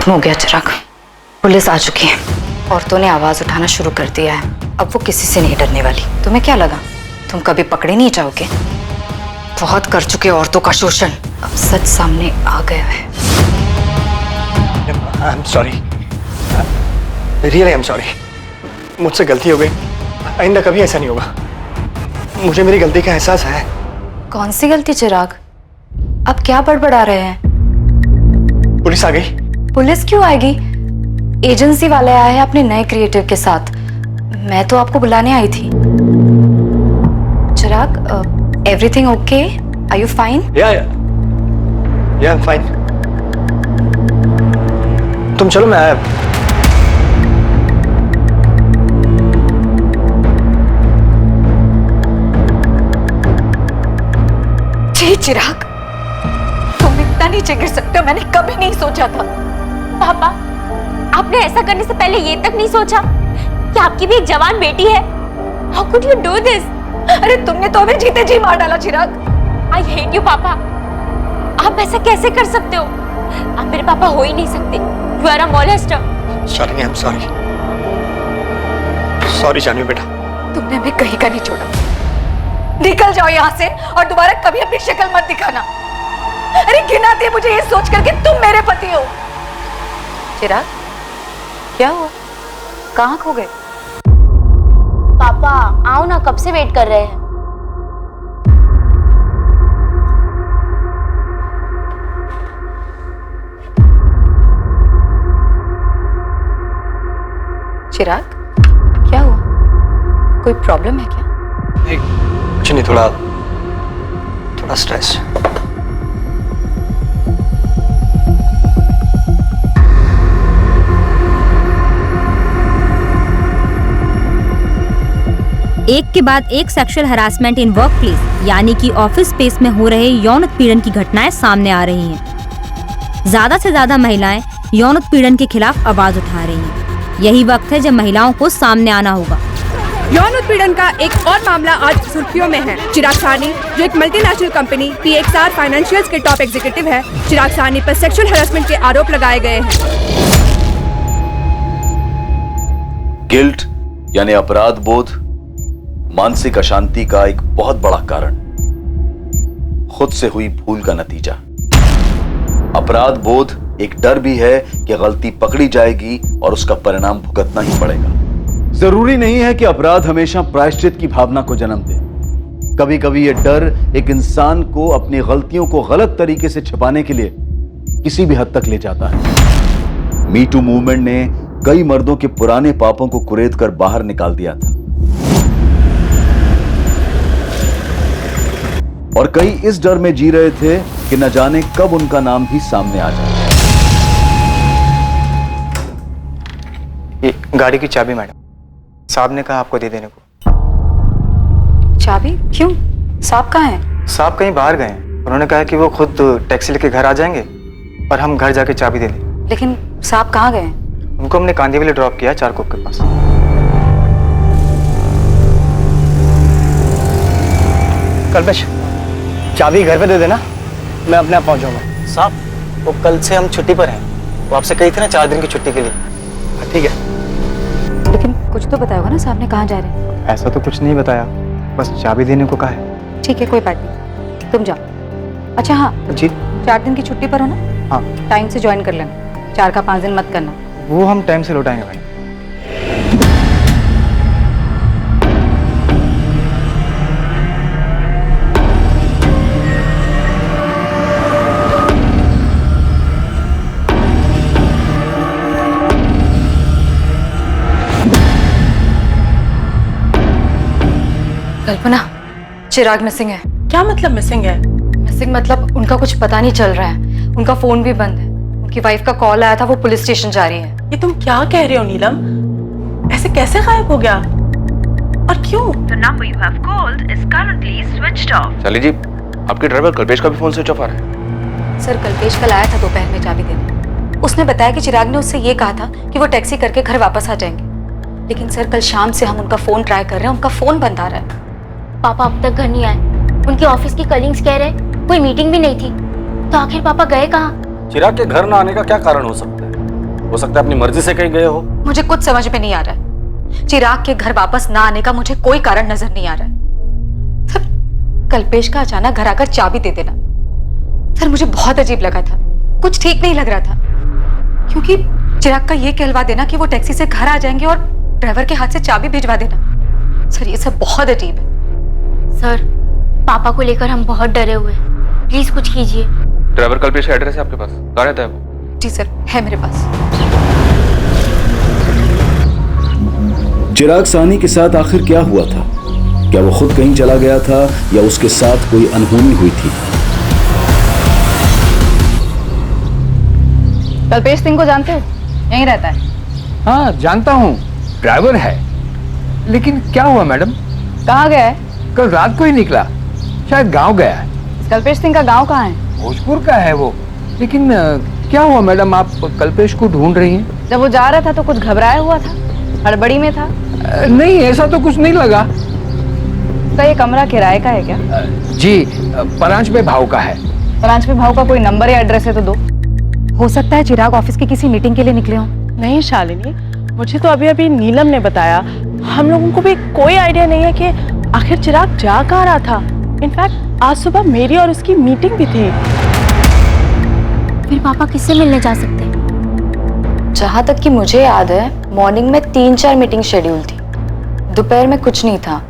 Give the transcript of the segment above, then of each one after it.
खत्म हो गया चिराग, पुलिस आ चुकी है। औरतों ने आवाज उठाना शुरू कर दिया है। अब वो किसी से नहीं डरने वाली। तुम्हें क्या लगा तुम कभी पकड़े नहीं जाओगे? बहुत कर चुके औरतों का शोषण, अब सच सामने आ गया है। I'm sorry. Really I'm sorry. मुझसे गलती हो गई, आइंदा कभी ऐसा नहीं होगा। मुझे मेरी गलती का एहसास है। कौन सी गलती चिराग? अब क्या बड़बड़ा रहे हैं? पुलिस आ गई। पुलिस क्यों आएगी? एजेंसी वाले आए हैं अपने नए क्रिएटिव के साथ। मैं तो आपको बुलाने आई थी। Chirag, everything okay? Are you fine? Yeah fine. तुम चलो, मैं आया। जी चिराग, तुम इतना नीचे गिर सकते हो, मैंने कभी नहीं सोचा था। पापा, आपने ऐसा करने से पहले ये तक नहीं सोचा कि आपकी भी एक जवान बेटी है? How could you do this? अरे तुमने तो हमें जीते जी मार डाला चिराग। I hate you पापा। आप ऐसा कैसे कर सकते हो? आप मेरे पापा हो ही नहीं सकते। You are a molester। Shalini, I'm sorry। Sorry Janhvi बेटा। तुमने हमें कहीं का नहीं छोड़ा। निकल जाओ यहाँ से और दोबारा कभी अपनी शक्ल मत दिखाना। अरे घिन आती है मुझे ये सोच करके तुम मेरे पति हो। चिराग, क्या हुआ? कहाँ खो गए? पापा आओ ना, कब से वेट कर रहे हैं। चिराग, क्या हुआ? कोई प्रॉब्लम है क्या? कुछ नहीं, थोड़ा स्ट्रेस। एक के बाद एक sexual harassment in work place यानी कि ऑफिस स्पेस में हो रहे यौन उत्पीड़न की घटनाएं सामने आ रही हैं। ज्यादा से ज्यादा महिलाएं यौन उत्पीड़न के खिलाफ आवाज उठा रही हैं। यही वक्त है जब महिलाओं को सामने आना होगा। यौन उत्पीड़न का एक और मामला आज सुर्खियों में है। चिराग साहनी, जो एक मल्टीनेशनल कंपनी PXR फाइनेंशियल्स के टॉप एग्जीक्यूटिव है, चिराग साहनी पर सेक्सुअल हरासमेंट के आरोप लगाए गए हैं। गिल्ट यानी अपराध बोध मानसिक अशांति का एक बहुत बड़ा कारण, खुद से हुई भूल का नतीजा। अपराध बोध एक डर भी है कि गलती पकड़ी जाएगी और उसका परिणाम भुगतना ही पड़ेगा। जरूरी नहीं है कि अपराध हमेशा प्रायश्चित की भावना को जन्म दे। कभी कभी यह डर एक इंसान को अपनी गलतियों को गलत तरीके से छिपाने के लिए किसी भी हद तक ले जाता है। मी टू मूवमेंट ने कई मर्दों के पुराने पापों को कुरेद कर बाहर निकाल दिया था और कई इस डर में जी रहे थे कि न जाने कब उनका नाम भी सामने आ जाए। ये गाड़ी की चाबी मैडम, साहब ने कहा आपको दे देने को। चाबी? क्यों? साहब कहाँ हैं? साहब कहीं बाहर गए हैं। उन्होंने कहा कि वो खुद टैक्सी लेके घर आ जाएंगे और हम घर जाके चाबी दे दें। लेकिन साहब कहाँ गए? उनको हमने कांदीवली ड्रॉप किया, चारकोप के पास। कल्पेश, चाबी घर पे दे देना, मैं अपने आप पहुंचूंगा। साहब, वो कल से हम छुट्टी पर हैं। वो आपसे कही थी ना 4 दिन की छुट्टी के लिए। ठीक है। लेकिन कुछ तो बताया होगा ना साहब ने कहाँ जा रहे हैं? ऐसा तो कुछ नहीं बताया, बस चाबी देने को कहा है। ठीक है, कोई बात नहीं, तुम जाओ। अच्छा हाँ जी, 4 दिन की छुट्टी पर हो ना? हाँ। टाइम से ज्वाइन कर लेना, 4 का 5 दिन मत करना। वो हम टाइम से लौटाएंगे भाई। कल्पना, चिराग मिसिंग है। क्या मतलब मिसिंग है? मिसिंग मतलब उनका कुछ पता नहीं चल रहा है। उनका फोन भी बंद है। उनकी वाइफ का कॉल आया था, वो पुलिस स्टेशन जा रही है। ये तुम क्या कह रहे हो नीलम? ऐसे कैसे गायब हो गया और क्यों? The number you have called is currently switched off. शाली जी, आपके ड्राइवर कल्पेश का भी फोन स्विच ऑफ आ रहा है। सर, कल्पेश कल आया था दोपहर में चाबी देने। उसने बताया कि चिराग ने उससे ये कहा था कि वो टैक्सी करके घर वापस आ जाएंगे। लेकिन सर, कल शाम से हम उनका फोन ट्राई कर रहे हैं, उनका फोन बंद आ रहा है। पापा अब तक घर नहीं आए। उनके ऑफिस की कलीग्स कह रहे कोई मीटिंग भी नहीं थी। तो आखिर पापा गए कहाँ? चिराग के घर न आने का क्या कारण हो सकता है? हो सकता है अपनी मर्जी से कहीं गए हो। मुझे कुछ समझ में नहीं आ रहा है। चिराग के घर वापस ना आने का मुझे कोई कारण नजर नहीं आ रहा है। सर, कल्पेश का अचानक घर आकर चाबी दे देना, सर मुझे बहुत अजीब लगा था, कुछ ठीक नहीं लग रहा था। क्योंकि चिराग का ये कहलवा देना कि वो टैक्सी से घर आ जाएंगे और ड्राइवर के हाथ से चाबी भिजवा देना, सर ये सब बहुत अजीब है। सर, पापा को लेकर हम बहुत डरे हुए हैं, प्लीज कुछ कीजिए। ड्राइवर कल्पेश का एड्रेस है आपके पास? कहाँ रहता है वो? जी सर, है मेरे पास। चिराग सानी के साथ आखिर क्या हुआ था? क्या वो खुद कहीं चला गया था या उसके साथ कोई अनहोनी हुई थी? कल्पेश सिंह को जानते हो? यहीं रहता है। हाँ जानता हूँ, ड्राइवर है। लेकिन क्या हुआ मैडम? कहाँ गया है? कल रात को ही निकला, शायद गांव गया है। कल्पेश सिंह का गांव कहाँ है? भोजपुर का है वो। लेकिन क्या हुआ मैडम, आप कल्पेश को ढूंढ रही हैं? जब वो जा रहा था तो कुछ घबराया हुआ था, हड़बड़ी में था। नहीं, ऐसा तो कुछ नहीं लगा। का ये कमरा किराए का है क्या? जी, परांच पे भाव का है। परांच पे भाव का कोई नंबर या एड्रेस है तो दो। हो सकता है चिराग ऑफिस की किसी मीटिंग के लिए निकले हों। नहीं शालिनी, मुझे तो अभी अभी नीलम ने बताया। हम लोगों को भी कोई आइडिया नहीं है कि आखिर चिराग जा कहाँ रहा था। इनफैक्ट आज सुबह मेरी और उसकी मीटिंग भी थी। फिर पापा किससे मिलने जा सकते हैं? जहाँ तक कि मुझे याद है, मॉर्निंग में 3-4 मीटिंग शेड्यूल थी, दोपहर में कुछ नहीं था।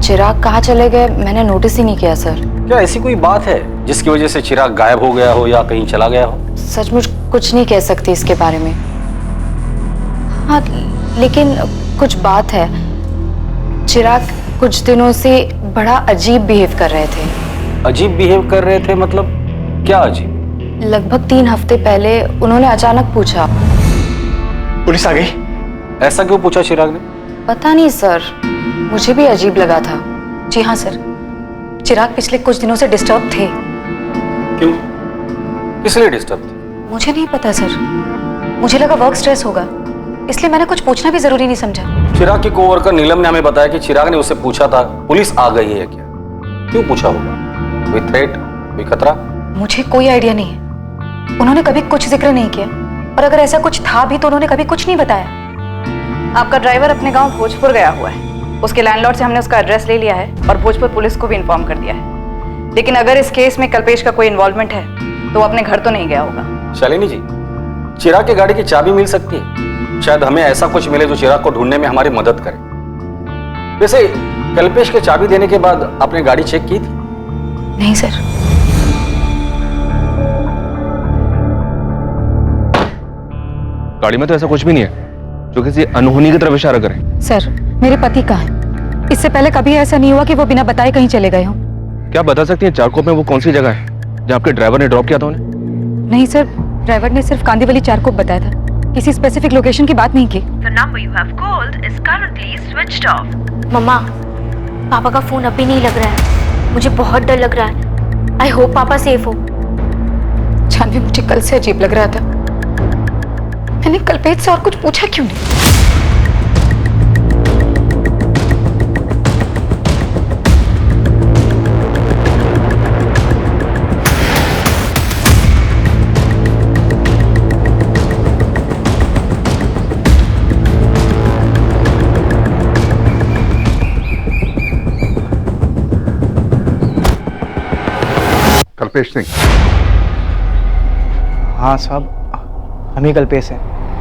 चिराग कहाँ चले गए मैंने नोटिस ही नहीं किया सर। क्या ऐसी कोई बात है जिसकी वजह से चिराग गायब हो गया हो या कहीं चला गया हो? सचमुच कुछ नहीं कह सकती इसके बारे में। हाँ, लेकिन कुछ बात है। चिराग कुछ दिनों से बड़ा अजीब बिहेव कर रहे थे। अजीब बिहेव कर रहे थे मतलब क्या अजीब? लगभग 3 हफ्ते पहले उन्होंने अचानक पूछा। पुलिस आ गई? ऐसा क्यों पूछा चिराग ने? पता नहीं सर, मुझे भी अजीब लगा था। जी हाँ सर, चिराग पिछले कुछ दिनों से डिस्टर्ब थे। क्यों? किस लिए डिस्टर्ब थे? मुझे नहीं पता सर, मुझे लगा वर्क स्ट्रेस होगा, इसलिए मैंने कुछ पूछना भी जरूरी नहीं समझा। चिराग की कोवर्कर नीलम ने हमें बताया कि चिराग ने उससे पूछा था पुलिस आ गई है क्या। क्यों पूछा होगा? कोई थ्रेट, कोई खतरा? मुझे कोई आइडिया नहीं है। उन्होंने कभी कुछ जिक्र नहीं किया, और अगर ऐसा कुछ था भी तो उन्होंने कभी कुछ नहीं बताया। आपका ड्राइवर अपने गांव भोजपुर गया हुआ है। उसके लैंडलॉर्ड से हमने उसका एड्रेस ले लिया है और भोजपुर पुलिस को भी इन्फॉर्म कर दिया है। लेकिन अगर इस केस में कल्पेश का कोई इन्वॉल्वमेंट है तो वो अपने घर तो नहीं गया होगा। शालिनी जी, चिराग की गाड़ी की चाबी मिल सकती है। शायद हमें ऐसा कुछ मिले जो चिराग को ढूंढने में हमारी मदद करे। वैसे कल्पेश के चाबी देने के बाद आपने गाड़ी चेक की थी? नहीं सर। गाड़ी में तो ऐसा कुछ भी नहीं है जो किसी अनहोनी की तरफ इशारा करे। सर, मेरे पति कहाँ हैं? इससे पहले कभी ऐसा नहीं हुआ कि वो बिना बताए कहीं चले गए हों। क्या बता सकती हैं चारकोप में वो कौन सी जगह है जहाँ आपके ड्राइवर ने ड्रॉप किया था उन्हें? नहीं सर, ड्राइवर ने सिर्फ कांदीवली चारकोप बताया था, किसी स्पेसिफिक लोकेशन की बात नहीं की। The number you have called is currently switched off. मम्मा, पापा का फोन अभी नहीं लग रहा है, मुझे बहुत डर लग रहा है। आई होप पापा सेफ हो। जानवी, मुझे कल से अजीब लग रहा था। मैंने कल्पेश से और कुछ पूछा क्यों नहीं? कल्पेश सिंह? हाँ साहब, हम ही कल्पेश हैं।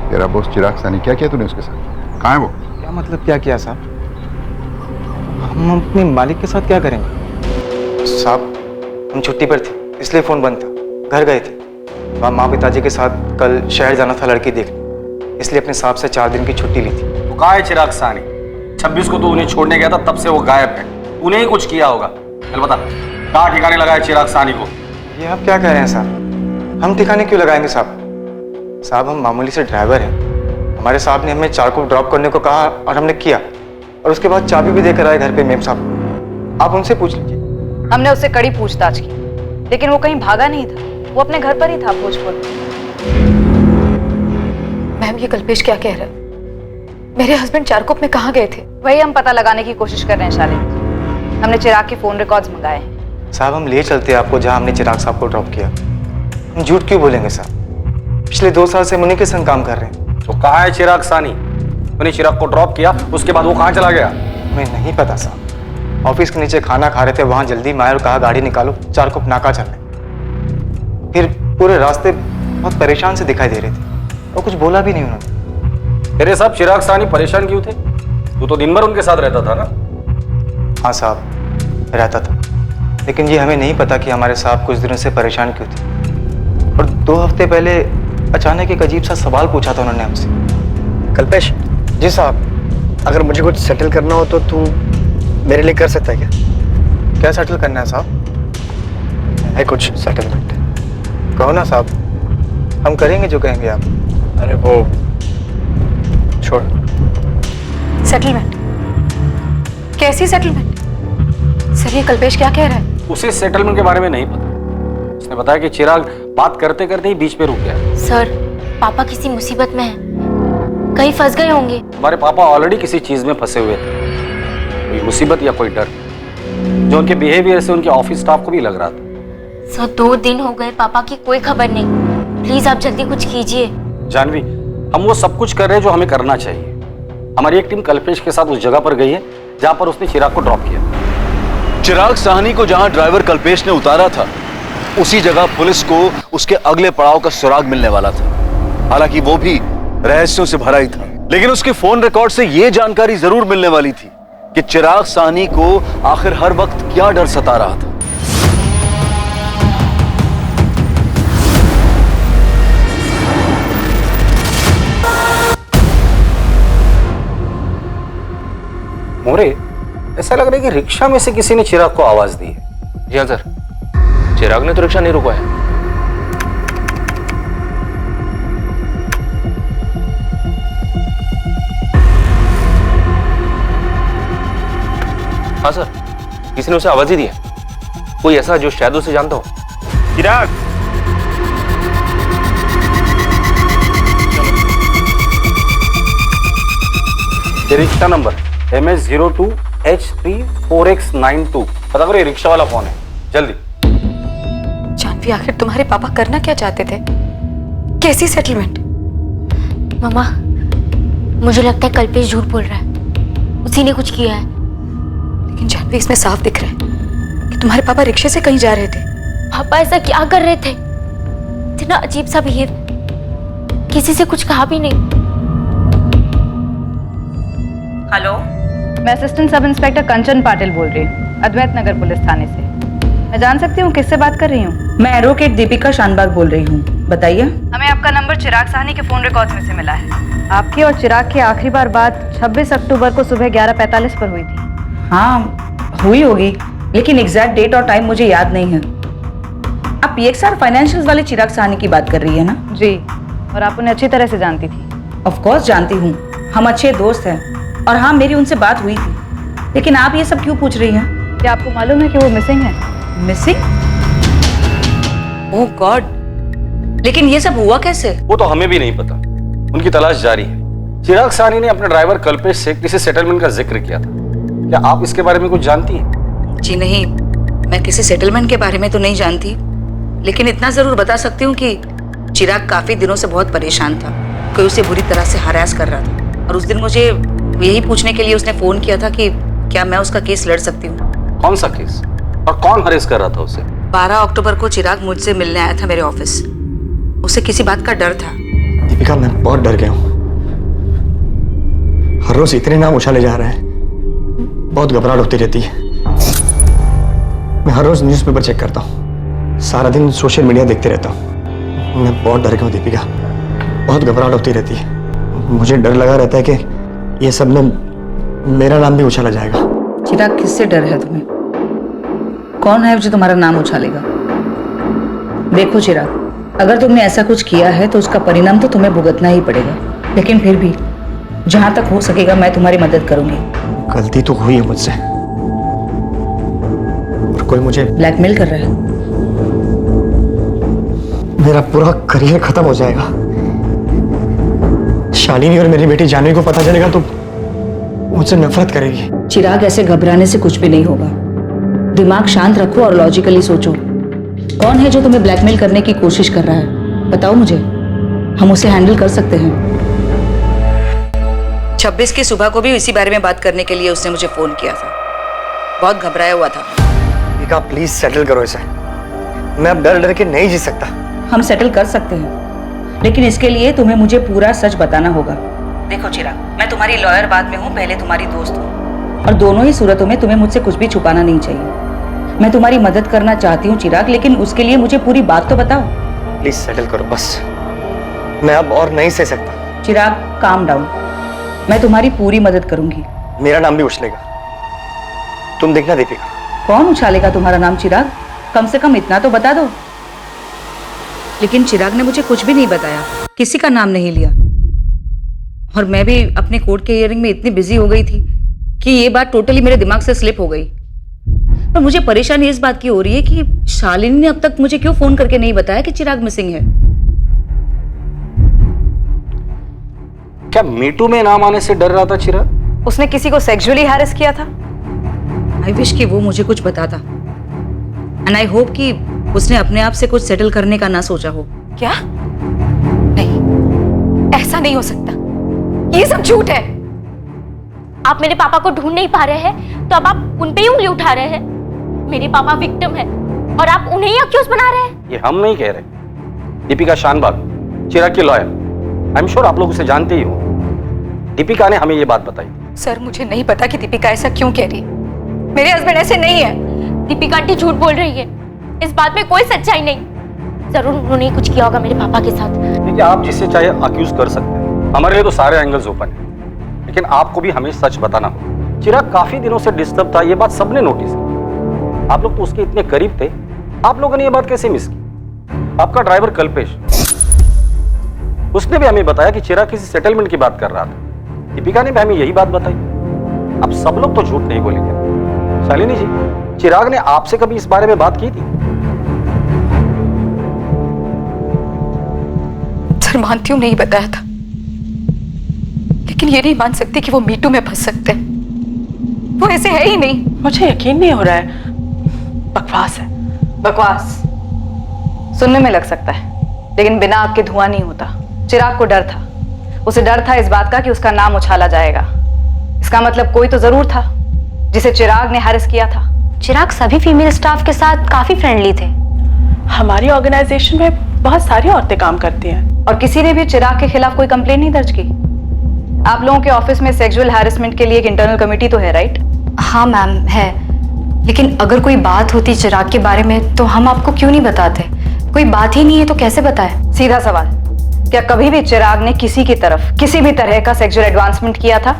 तेरा बॉस चिराग सानी, क्या किया तूने उसके साथ? कहाँ है वो? क्या मतलब क्या किया साहब? हम अपने मालिक के साथ क्या करेंगे? साहब, हम छुट्टी पर थे इसलिए फ़ोन बंद था। घर गए थे, वहाँ माँ पिताजी के साथ कल शहर जाना था लड़की देखने, इसलिए अपने साहब से 4 दिन की छुट्टी ली थी। तो कहाँ है चिराग सानी? 26 को तो उन्हें छोड़ने गया था, तब से वो गायब है। उन्हें ही कुछ किया होगा। चल बता, कहाँ ठिकाने लगाया चिराग सानी को? ये आप क्या कह रहे हैं साहब? हम ठिकाने क्यों लगाएंगे साहब? साहब, हम मामूली से ड्राइवर हैं। हमारे साहब ने हमें चारकोप ड्रॉप करने को कहा और हमने किया, और उसके बाद चाबी भी देकर आए घर पे मेम साहब। आप उनसे पूछ लीजिए। हमने उससे कड़ी पूछताछ की, लेकिन वो कहीं भागा नहीं था, वो अपने घर पर ही था भोजपुर। मैम, ये कल्पेश क्या कह रहा है? मेरे हस्बैंड चारकोप में कहाँ गए थे? वही हम पता लगाने की कोशिश कर रहे हैं शालिनी। हमने चिराग की फोन रिकॉर्ड्स मंगाए हैं। साहब, हम ले चलते हैं आपको जहाँ हमने चिराग साहब को ड्रॉप किया। हम झूठ क्यों बोलेंगे साहब? पिछले 2 साल से मुन्नी के संग काम कर रहे हैं। तो कहाँ है चिराग सानी? मैंने चिराग को ड्रॉप किया, उसके बाद वो कहाँ चला गया? हमें नहीं पता साहब। ऑफिस के नीचे खाना खा रहे थे, वहां जल्दी में आए और कहा गाड़ी निकालो, 4 कुप नाका चलने। फिर पूरे रास्ते बहुत परेशान से दिखाई दे रहे थे और कुछ बोला भी नहीं उन्होंने। तेरे साहब चिराग सानी परेशान क्यों थे? तू तो दिन भर उनके साथ रहता था ना? हाँ साहब, रहता था, लेकिन ये हमें नहीं पता कि हमारे साहब कुछ दिनों से परेशान क्यों थे। और 2 हफ्ते पहले अचानक एक अजीब सा सवाल पूछा था उन्होंने हमसे। कल्पेश। जी साहब। अगर मुझे कुछ सेटल करना हो तो तू मेरे लिए कर सकता है क्या? क्या सेटल करना है साहब? है कुछ सेटलमेंट? कहो ना साहब, हम करेंगे जो कहेंगे आप। अरे वो छोड़। सेटलमेंट? कैसी सेटलमेंट? सर ये कल्पेश क्या कह रहा है? उसे सेटलमेंट के बारे में नहीं पता। उसने बताया कि चिराग बात करते करते ही बीच में रुक गया। सर, पापा किसी मुसीबत में हैं, कहीं फंस गए होंगे। हमारे पापा ऑलरेडी किसी चीज में फंसे हुए थे, कोई मुसीबत या कोई डर, जो उनके बिहेवियर से उनके ऑफिस स्टाफ को भी लग रहा था। सर 2 दिन हो गए, पापा की कोई खबर नहीं। प्लीज आप जल्दी कुछ कीजिए। जानवी, हम वो सब कुछ कर रहे हैं जो हमें करना चाहिए। हमारी एक टीम कल्पेश के साथ उस जगह पर गई है जहां पर उसने चिराग को ड्रॉप किया। चिराग साहनी को जहां ड्राइवर कल्पेश ने उतारा था, उसी जगह पुलिस को उसके अगले पड़ाव का सुराग मिलने वाला था। हालांकि वो भी रहस्यों से भरा ही था, लेकिन उसके फोन रिकॉर्ड से यह जानकारी जरूर मिलने वाली थी कि चिराग साहनी को आखिर हर वक्त क्या डर सता रहा था। मोरे, ऐसा लग रहा है कि रिक्शा में से किसी ने चिराग को आवाज दी है। जी हाँ सर, चिराग ने तो रिक्शा नहीं रुकवाया। हाँ सर, किसी ने उसे आवाज ही दी है, कोई ऐसा जो शायद उसे जानता हो। चिराग, ये रिक्शा नंबर MS02H34X92, पता करो ये रिक्शा वाला कौन है, जल्दी। जानवी, आखिर तुम्हारे पापा करना क्या चाहते थे? कैसी सेटलमेंट? मामा, मुझे लगता है कल्पेश झूठ बोल रहा है, उसी ने कुछ किया है। लेकिन जानवी, इसमें साफ दिख रहा है कि तुम्हारे पापा रिक्शे से कहीं जा रहे थे। पापा ऐसा क्या कर रहे थे? इतना अजीब सा बिहेव, किसी से कुछ कहा भी नहीं। हेलो, मैं असिस्टेंट सब इंस्पेक्टर कंचन पाटिल बोल रही हूँ, अद्वैत नगर पुलिस थाने से। मैं जान सकती हूँ किससे बात कर रही हूँ? मैं एडवोकेट दीपिका शानबाग बोल रही हूँ, बताइए। हमें आपका नंबर चिराग साहनी के फोन रिकॉर्ड्स में से मिला है। आपकी और चिराग की आखिरी बार बात 26 अक्टूबर को सुबह 11:45 पर हुई थी। हाँ, हुई होगी, लेकिन एग्जैक्ट डेट और टाइम मुझे याद नहीं है। आप PXR फाइनेंशियल्स वाले चिराग साहनी की बात कर रही है ना? जी, और आप उन्हें अच्छी तरह से जानती थी। ऑफ कोर्स जानती हूँ, हम अच्छे दोस्त हैं, और हाँ मेरी उनसे बात हुई थी। लेकिन आप ये सब क्यों पूछ रही हैं? क्या आपको मालूम है कि वो मिसिंग है? मिसिंग? ओह गॉड, लेकिन ये सब हुआ कैसे? वो तो हमें भी नहीं पता, उनकी तलाश जारी है। चिराग साहनी ने अपने ड्राइवर कल्पेश से किसी सेटलमेंट का जिक्र किया था, क्या आप इसके बारे में कुछ जानती हैं? जी नहीं, मैं किसी सेटलमेंट के बारे में तो नहीं जानती, लेकिन इतना जरूर बता सकती हूँ कि चिराग काफी दिनों से बहुत परेशान था, कोई उसे बुरी तरह से हरास कर रहा था, और उस दिन मुझे यही पूछने के लिए उसने फोन किया था कि क्या मैं उसका केस लड़ सकती हूँ। कौन सा केस और कौन हरेस कर रहा था उसे? 12 अक्टूबर को चिराग मुझसे मिलने आया था मेरे ऑफिस। उसे किसी बात का डर था। दीपिका, मैं बहुत डर गया हूँ। हर रोज इतने नाम उछाले जा रहे हैं, बहुत घबराहट होती रहती है। मैं हर रोज न्यूज़पेपर चेक करता हूँ, सारा दिन सोशल मीडिया देखते रहता हूँ। मैं बहुत डर गया हूँ दीपिका, बहुत घबराहट होती रहती है। मुझे डर लगा रहता है कि ये सब में मेरा नाम भी उछाला जाएगा। चिराग, किससे डर है तुम्हें? कौन है जो तुम्हारा नाम उछालेगा? देखो चिराग, अगर तुमने ऐसा कुछ किया है तो उसका परिणाम तो तुम्हें भुगतना ही पड़ेगा, लेकिन फिर भी जहां तक हो सकेगा मैं तुम्हारी मदद करूंगी। गलती तो हुई है मुझसे, और कोई मुझे ब्लैकमेल कर रहा है। मेरा पूरा करियर खत्म हो जाएगा। शालिनी और मेरी बेटी जानवी को पता चलेगा तो मुझसे नफरत करेगी। चिराग, ऐसे घबराने से कुछ भी नहीं होगा। दिमाग शांत रखो और लॉजिकली सोचो। कौन है जो तुम्हें ब्लैकमेल करने की कोशिश कर रहा है? बताओ मुझे। हम उसे हैंडल कर सकते हैं। 26 की सुबह को भी इसी बारे में बात करने के लिए उसने मुझे फोन किया था। बहुत घबराया हुआ था। दीपिका प्लीज सेटल करो इसे, मैं अब डर डर के नहीं जी सकता। हम सेटल कर सकते हैं, लेकिन इसके लिए तुम्हें मुझे पूरा सच बताना होगा। देखो चिराग, मैं तुम्हारी लॉयर बाद में हूँ, पहले तुम्हारी दोस्त हूँ, और दोनों ही सूरतों में तुम्हें मुझसे कुछ भी छुपाना नहीं चाहिए। मैं तुम्हारी मदद करना चाहती हूँ चिराग, लेकिन उसके लिए मुझे पूरी बात तो बताओ। प्लीज सेटल करो बस, मैं अब और नहीं सह सकता। चिराग काम डाउन, मैं तुम्हारी पूरी मदद करूंगी। मेरा नाम भी उछलेगा, तुम देखना दीपिका। कौन उछालेगा तुम्हारा नाम चिराग? कम से कम इतना तो बता दो। लेकिन चिराग ने मुझे कुछ भी नहीं बताया, किसी का नाम नहीं लिया, और मैं भी अपने कोर्ट के हियरिंग में इतनी बिजी हो गई थी कि ये बात टोटली मेरे दिमाग से स्लिप हो गई। पर मुझे परेशानी इस बात की हो रही है कि शालिनी ने अब तक मुझे क्यों फोन करके नहीं बताया कि चिराग मिसिंग है। क्या मीटू में नाम आने से डर रहा था चिराग? उसने किसी को सेक्सुअली हैरेस किया था? आई विश कि वो मुझे कुछ बताता, एंड आई होप कि उसने अपने आप से कुछ सेटल करने का ना सोचा हो। क्या? नहीं, ऐसा नहीं हो सकता, ये सब झूठ है। आप मेरे पापा को ढूंढ नहीं पा रहे हैं तो अब आप उन पे ही उंगली उठा रहे हैं। मेरे पापा विक्टिम है और आप उन्हें ही अक्यूज बना रहे हैं। ये हम नहीं कह रहे, दीपिका शानबाग, चिराग की लॉयर, आई एम श्योर आप लोग उसे जानते ही हो। दीपिका ने हमें ये बात बताई। सर मुझे नहीं पता कि दीपिका ऐसा क्यों कह रही है, मेरे हस्बैंड ऐसे नहीं है। दीपिका आंटी झूठ बोल रही है, इस बात में कोई सच्चाई नहीं। जरूर उन्होंने कुछ किया होगा मेरे पापा के साथ। देखिए, आप जिससे चाहे अक्यूज कर सकते हैं, हमारे लिए तो सारे एंगल्स ओपन है, लेकिन आपको भी हमें सच बताना होगा। चिराग काफी दिनों से डिस्टर्ब था, ये बात सबने नोटिस की। आप लोग तो उसके इतने करीब थे, आप लोगों ने ये बात कैसे मिस की? आपका ड्राइवर कल्पेश, उसने भी हमें बताया कि चिराग किसी सेटलमेंट की बात कर रहा था। दीपिका ने भी हमें यही बात बताई। अब सब लोग तो झूठ नहीं बोलेंगे। शालिनी जी, चिराग ने आपसे कभी इस बारे में बात की थी? सर मानती हूँ नहीं बताया था, लेकिन ये नहीं मान सकती कि वो मीटू में फंस सकते हैं। वो ऐसे है ही नहीं। मुझे यकीन नहीं हो रहा है, बकवास है। बकवास सुनने में लग सकता है, लेकिन बिना आग के धुआं नहीं होता। चिराग को डर था, उसे डर था इस बात का कि उसका नाम उछाला जाएगा। इसका मतलब कोई तो जरूर था जिसे चिराग ने हैरेस किया था। चिराग सभी फीमेल स्टाफ के साथ काफी फ्रेंडली थे। हमारी ऑर्गेनाइजेशन में बहुत सारी औरतें काम करती हैं, और किसी ने भी चिराग के खिलाफ कोई कंप्लेंट नहीं दर्ज की। आप लोगों के ऑफिस में सेक्सुअल हैरेसमेंट के लिए एक इंटरनल कमेटी तो है, राइट? हाँ मैम है, लेकिन अगर कोई बात होती चिराग के बारे में तो हम आपको क्यों नहीं बताते? कोई बात ही नहीं है तो कैसे बताएं? सीधा सवाल, क्या कभी भी चिराग ने किसी की तरफ किसी भी तरह का सेक्सुअल एडवांसमेंट किया था?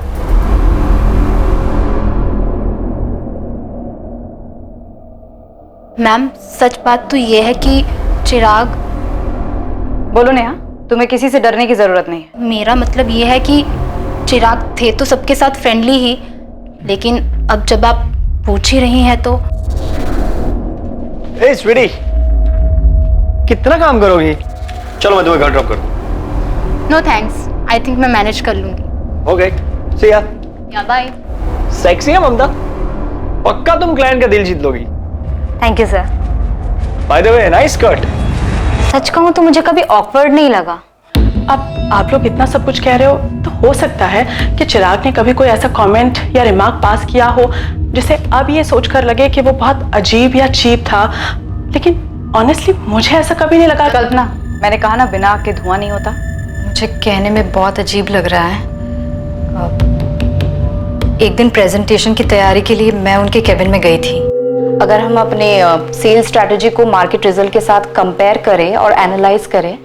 मैम सच बात तो ये है कि चिराग। बोलो नेहा, तुम्हें किसी से डरने की जरूरत नहीं है। मेरा मतलब ये है कि चिराग थे तो सबके साथ फ्रेंडली ही, लेकिन अब जब आप पूछ ही रही हैं तो। ए स्वीटी, कितना काम करोगी? चलो मैं तुम्हें घर ड्रॉप कर दूं। नो थैंक्स, आई थिंक मैं मैनेज कर लूंगी। ओके, सी या। या बाय। सेक्सी है ममता, पक्का तुम क्लाइंट का दिल जीत लोगी। Thank you sir. By the way, nice cut. सच कहूँ तो मुझे कभी ऑकवर्ड नहीं लगा। अब आप लोग इतना सब कुछ कह रहे हो तो हो सकता है कि चिराग ने कभी कोई ऐसा कमेंट या रिमार्क पास किया हो जिसे अब ये सोचकर लगे कि वो बहुत अजीब या चीप था, लेकिन ऑनेस्टली मुझे ऐसा कभी नहीं लगा। कल्पना, मैंने कहा ना बिना आग के धुआं नहीं होता। मुझे कहने में बहुत अजीब लग रहा है। एक दिन प्रेजेंटेशन की तैयारी के लिए मैं उनके केबिन में गई थी। अगर हम अपने सेल्स स्ट्रैटेजी को मार्केट रिजल्ट के साथ कंपेयर करें और एनालाइज करें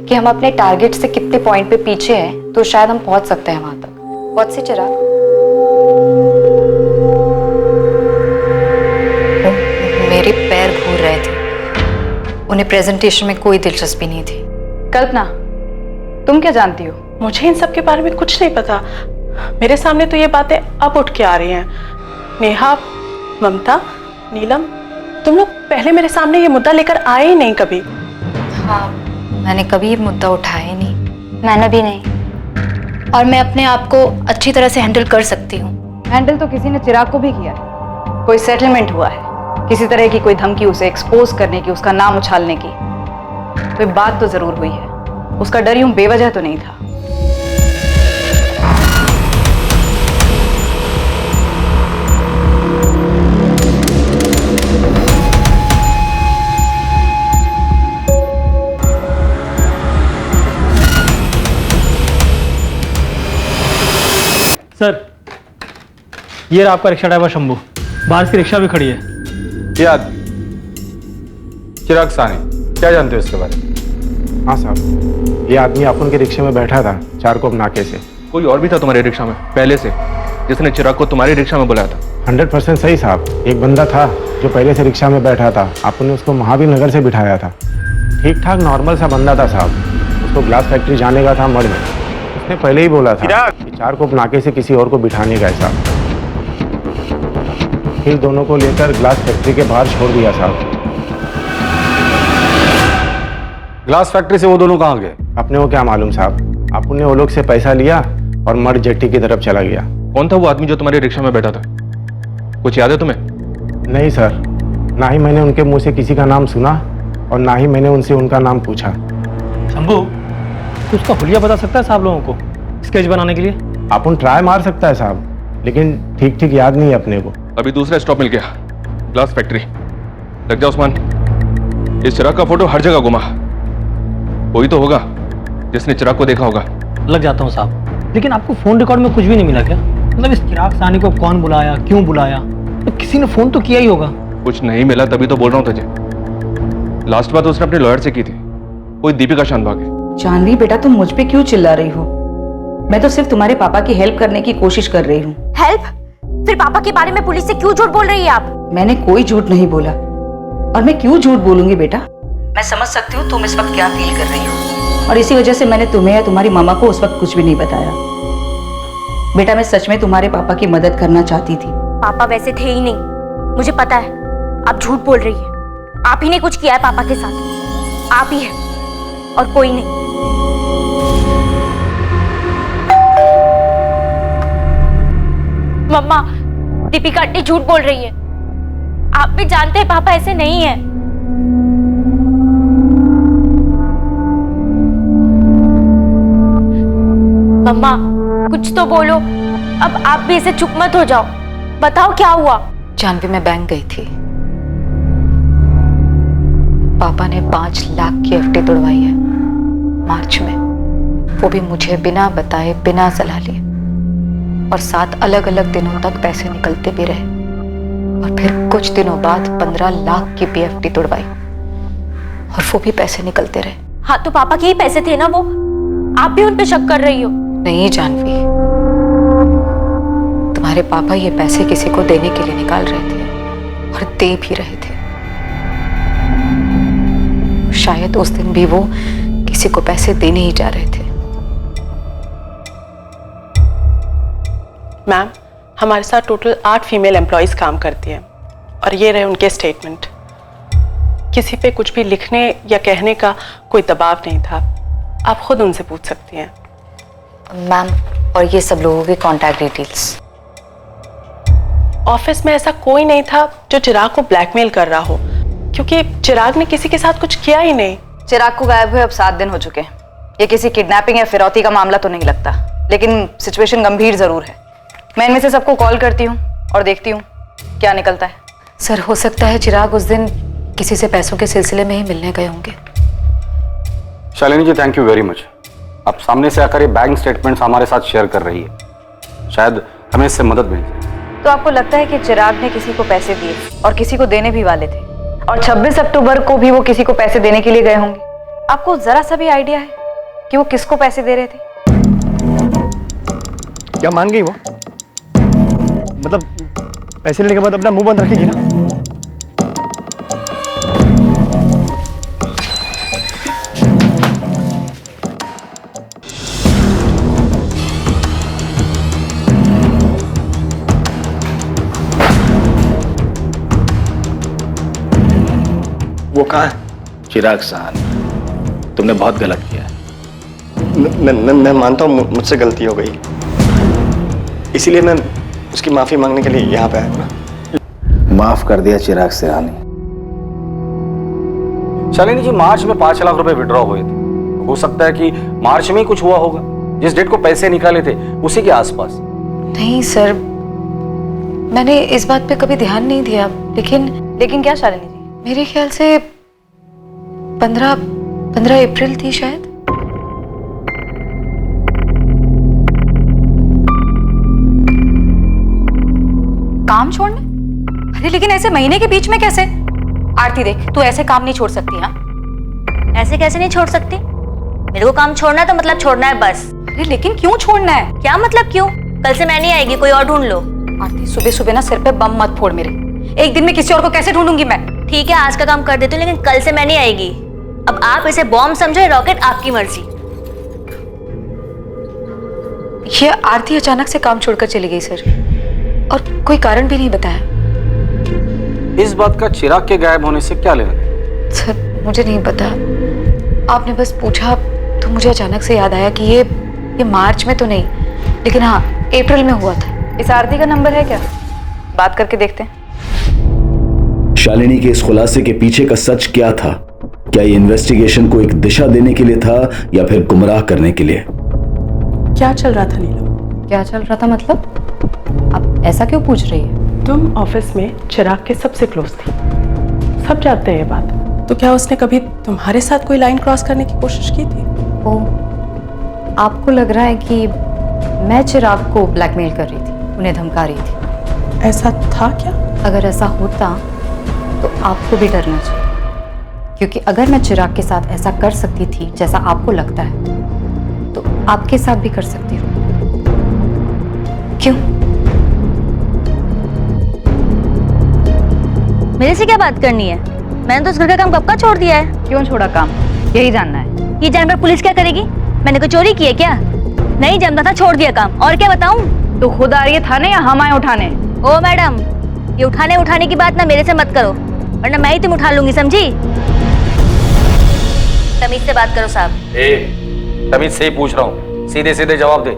कि हम अपने टारगेट से कितने पॉइंट पे पीछे हैं, तो शायद हम पहुंच सकते हैं वहां तक। बहुत सी चिराग, मेरे पैर घूर रहे थे। उन्हें प्रेजेंटेशन में कोई दिलचस्पी नहीं थी। कल्पना, तुम क्या जानती हो? मुझे इन सब के बारे में कुछ नहीं पता। मेरे सामने तो ये बातें अब उठ के आ रही हैं। नेहा, ममता, नीलम, तुम लोग पहले मेरे सामने ये मुद्दा लेकर आए ही नहीं कभी। हाँ, मैंने कभी ये मुद्दा उठाया ही नहीं। मैंने भी नहीं। और मैं अपने आप को अच्छी तरह से हैंडल कर सकती हूँ। हैंडल तो किसी ने चिराग को भी किया है। कोई सेटलमेंट हुआ है, किसी तरह की कोई धमकी उसे एक्सपोज करने की, उसका नाम उछालने की, कोई बात तो जरूर हुई है। उसका डर यूं बेवजह तो नहीं था। सर, ये रहा आपका रिक्शा ड्राइवर शंभू। बाहर की रिक्शा भी खड़ी है। याद चिराग सानी, क्या जानते हो इसके बारे में? हाँ साहब, ये आदमी अपन के रिक्शे में बैठा था चारकोप नाके से। कोई और भी था तुम्हारे रिक्शा में पहले से जिसने चिराग को तुम्हारे रिक्शा में बुलाया था? 100% सही साहब। एक बंदा था जो पहले से रिक्शा में बैठा था, अपन ने उसको महावीर नगर से बिठाया था। ठीक ठाक नॉर्मल सा बंदा था साहब। उसको ग्लास फैक्ट्री जाने का था मड़ में। उसने पहले ही बोला था कि चारकोप नाके से किसी और को बिठाने का साहब। फिर दोनों को लेकर ग्लास फैक्ट्री के बाहर छोड़ दिया साहब। ग्लास फैक्ट्री से वो दोनों कहाँ गए? अपने को क्या मालूम साहब। अपन ने वो लोग से पैसा लिया और मड़ जेट्टी की तरफ चला गया। कौन था वो आदमी जो तुम्हारे रिक्शा में बैठा था? कुछ याद है तुम्हें? नहीं सर, ना ही मैंने उनके मुंह से किसी का नाम सुना और ना ही मैंने उनसे उनका नाम पूछा। शंभू, तो उसका हुलिया बता सकता है साहब लोगों को स्केच बनाने के लिए? अपन ट्राई मार सकता है साहब, लेकिन ठीक ठीक याद नहीं है अपने को। अभी दूसरा स्टॉप मिल गया, ग्लास फैक्ट्री। लग जा उस्मान, इस चिराग का फोटो हर जगह घुमा। कोई तो होगा जिसने चिराग को देखा होगा। लग जाता हूँ साहब, लेकिन आपको फोन रिकॉर्ड में कुछ भी नहीं मिला क्या? मतलब इस चिराग सानी को कौन बुलाया, क्यों बुलाया? तो किसी ने फोन तो किया ही होगा। कुछ नहीं मिला तभी तो बोल रहा हूँ तुझे। लास्ट बात उसने अपने लॉयर से की थी, कोई दीपिका शानभाग है। जानवी बेटा, तुम मुझ पे क्यों चिल्ला रही हो? मैं तो सिर्फ तुम्हारे पापा की हेल्प करने की कोशिश कर रही हूँ। हेल्प? फिर पापा के बारे में पुलिस से क्यों झूठ बोल रही है आप? मैंने कोई झूठ नहीं बोला। और मैं क्यों झूठ बोलूंगी बेटा? मैं समझ सकती हूँ तुम इस वक्त क्या फील कर रही हो, और इसी वजह से मैंने तुम्हें या तुम्हारी मामा को उस वक्त कुछ भी नहीं बताया। बेटा, मैं सच में तुम्हारे पापा की मदद करना चाहती थी। पापा वैसे थे ही नहीं, मुझे पता है। आप झूठ बोल रही है। आप ही ने कुछ किया है पापा के साथ। आप ही है और कोई नहीं। मम्मा, दीपिका आंटी झूठ बोल रही है। आप भी जानते हैं पापा ऐसे नहीं है। मम्मा, कुछ तो बोलो। अब आप भी ऐसे चुप मत हो जाओ। बताओ क्या हुआ? जानवी, मैं बैंक गई थी। पापा ने 5 लाख की एफडी तोड़वाई है मार्च में, वो भी मुझे बिना बताए, बिना सलाह लिए। और 7 अलग अलग दिनों तक पैसे निकलते भी रहे। और फिर कुछ दिनों बाद 15 लाख की भी एफडी तोड़वाई और वो भी पैसे निकलते रहे। हाँ, तो पापा के ही पैसे थे ना वो। आप भी उन पे शक कर रही हो? नहीं जानवी, तुम्हारे पापा ये पैसे किसी को देने के लिए निकाल रहे थे और दे भी रहे थे। शायद उस दिन भी वो किसी को पैसे देने ही जा रहे थे। मैम, हमारे साथ टोटल 8 फीमेल एम्प्लॉयज काम करती हैं और ये रहे उनके स्टेटमेंट। किसी पे कुछ भी लिखने या कहने का कोई दबाव नहीं था। आप खुद उनसे पूछ सकती हैं। मैम, और ये सब लोगों के कॉन्टैक्ट डिटेल्स? ऑफिस में ऐसा कोई नहीं था जो चिराग को ब्लैकमेल कर रहा हो, क्योंकि चिराग ने किसी के साथ कुछ किया ही नहीं। चिराग को गायब हुए अब 7 दिन हो चुके हैं। ये किसी किडनैपिंग या फिरौती का मामला तो नहीं लगता, लेकिन सिचुएशन गंभीर जरूर है। मैं इनमें से सबको कॉल करती हूँ और देखती हूँ क्या निकलता है। सर, हो सकता है चिराग उस दिन किसी से पैसों के सिलसिले में ही मिलने गए होंगे। शालिनी जी, थैंक यू वेरी मच। आप सामने से आकर ये बैंक स्टेटमेंट्स हमारे साथ शेयर कर रही है, शायद हमें इससे मदद मिल जाए। तो आपको लगता है कि चिराग ने किसी को पैसे दिए और किसी को देने भी वाले थे, और 26 अक्टूबर को भी वो किसी को पैसे देने के लिए गए होंगे? आपको जरा सा भी आइडिया है कि वो किसको पैसे दे रहे थे? क्या मान गई वो? मतलब पैसे लेने के बाद अपना मुंह बंद रखेगी ना? वो कहाँ है? चिराग साहनी, तुमने बहुत गलत किया है। मैं मानता हूँ मुझसे गलती हो गई, इसीलिए मैं उसकी माफी मांगने के लिए यहाँ पे आया हूँ ना। माफ कर दिया चिराग साहनी। शालिनी जी, मार्च में 5 लाख रुपए विड्रॉ हुए थे। हो सकता है कि मार्च में ही कुछ हुआ होगा, जिस डेट को पैसे निकाले थे उसी के आसपास। नहीं सर, मैंने इस बात पे कभी ध्यान नहीं दिया, लेकिन क्या शालिनी जी, मेरे ख्याल से 15 अप्रैल थी शायद। काम छोड़ने? अरे लेकिन ऐसे महीने के बीच में कैसे? आरती देख, तू ऐसे काम नहीं छोड़ सकती। हाँ, ऐसे कैसे नहीं छोड़ सकती? मेरे को काम छोड़ना है तो मतलब छोड़ना है बस। अरे लेकिन क्यों छोड़ना है? क्या मतलब क्यों? कल से मैं नहीं आएगी, कोई और ढूंढ लो। आरती, सुबह सुबह ना सिर पे बम मत फोड़ मेरे। एक दिन में किसी और को कैसे ढूंढूंगी मैं? ठीक है, आज का काम कर देती हूँ, लेकिन कल से मैं नहीं आएगी। अब आप इसे बॉम्ब समझो, रॉकेट आपकी मर्जी। ये आरती अचानक से काम छोड़कर चली गई सर, और कोई कारण भी नहीं बताया। इस बात का चिराग के गायब होने से क्या लेना? सर मुझे नहीं पता, आपने बस पूछा तो मुझे अचानक से याद आया कि ये मार्च में तो नहीं, लेकिन हाँ अप्रैल में हुआ था। इस आरती का नंबर है क्या? बात करके देखते हैं। शालिनी के इस खुलासे के पीछे का सच क्या था? क्या ये इन्वेस्टिगेशन को एक दिशा देने के लिए था या फिर गुमराह करने के लिए? क्या चल रहा था नीलम? क्या चल रहा था मतलब? आप ऐसा क्यों पूछ रही है? तुम ऑफिस में चिराग के सबसे क्लोज थी, सब जानते हैं ये बात। तो क्या उसने कभी तुम्हारे साथ कोई लाइन क्रॉस करने की कोशिश की थी? ओ, आपको लग रहा है कि मैं चिराग को ब्लैकमेल कर रही थी, उन्हें धमका रही थी? ऐसा था क्या? अगर ऐसा होता तो आपको भी डरना चाहिए, क्योंकि अगर मैं चिराग के साथ ऐसा कर सकती थी जैसा आपको लगता है, तो आपके साथ भी कर सकती हूँ। क्यों? मेरे से क्या बात करनी है? मैंने तो उस घर का काम कब का छोड़ दिया है। क्यों छोड़ा काम, यही जानना है? ये जानने पर पुलिस क्या करेगी? मैंने कोई चोरी की है क्या? नहीं जमता था, छोड़ दिया काम। और क्या बताऊं? तो खुद आ रही है थाने या हम आए उठाने? ओ मैडम, ये उठाने की बात ना मेरे से मत करो, वरना मैं ही तुम उठा लूंगी, समझी? तमीज से बात करो साहब। तमीज से ही पूछ रहा हूँ, सीधे सीधे जवाब दे।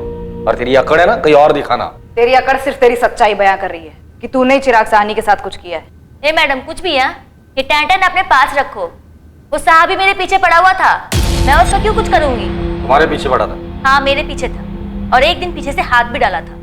और तेरी अकड़ है ना, कहीं और दिखाना। तेरी अकड़ सिर्फ तेरी सच्चाई बयां कर रही है कि तूने चिराग साहनी के साथ कुछ किया है। ए मैडम, कुछ भी है? ये टैंटन अपने पास रखो। वो साहब भी मेरे पीछे पड़ा हुआ था, मैं उसका क्यों कुछ करूंगी? तुम्हारे पीछे पड़ा था? हाँ मेरे पीछे था, और एक दिन पीछे से हाथ भी डाला था।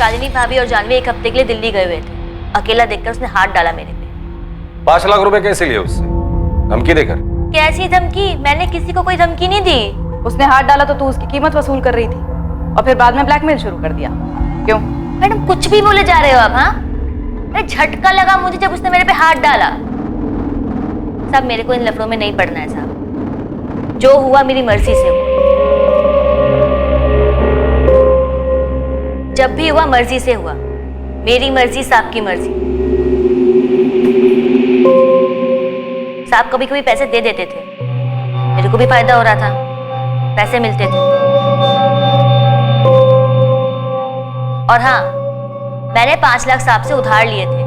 शालिनी भाभी और जानवी एक हफ्ते के लिए दिल्ली गए हुए थे। अकेला देखकर उसने हाथ डाला मेरे पे। 5 लाख रुपए कैसे लिए उससे? धमकी देकर? कैसी धमकी? मैंने किसी को कोई धमकी नहीं दी। उसने हाथ डाला तो तू उसकी कीमत वसूल कर रही थी, और फिर बाद में ब्लैकमेल शुरू कर दिया। क्यों? मैडम कुछ भी बोले जा रहे हो आप? हाँ, अरे झटका लगा मुझे जब उसने मेरे पे हाथ डाला। साहब मेरे को इन लफड़ों में नहीं पड़ना है साहब, जो हुआ मेरी मर्जी से हुआ। जब भी हुआ मर्जी से हुआ, मेरी मर्जी साहब की मर्जी। साहब कभी कभी पैसे दे देते थे, मेरे को भी फायदा हो रहा था, पैसे मिलते थे। और हाँ, मैंने 5 लाख साहब से उधार लिए थे।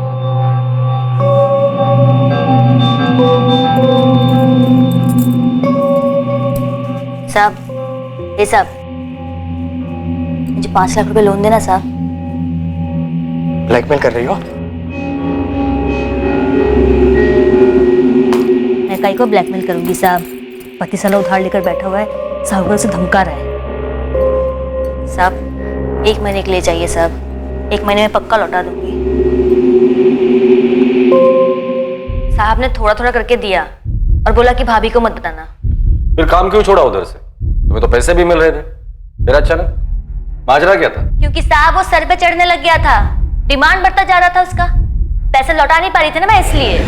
साहब, ये साहब मुझे 5 लाख रुपए लोन देना साहब। ब्लैकमेल कर रही हो? मैं काई को ब्लैकमेल करूंगी साहब? पति साला उधार लेकर बैठा हुआ है, साहब से धमका रहा है। साहब 1 महीने के लिए चाहिए साहब, 1 महीने में पक्का लौटा दूंगी। साहब ने थोड़ा थोड़ा करके दिया और बोला कि भाभी को मत बताना। फिर काम क्यों छोड़ा उधर से? तुम्हें तो पैसे भी मिल रहे थे, फिर अचानक माजरा क्या था? क्योंकि साहब वो सर पे चढ़ने लग गया था, डिमांड बढ़ता जा रहा था उसका, पैसे लौटा नहीं पा रही थी ना मैं, इसलिए।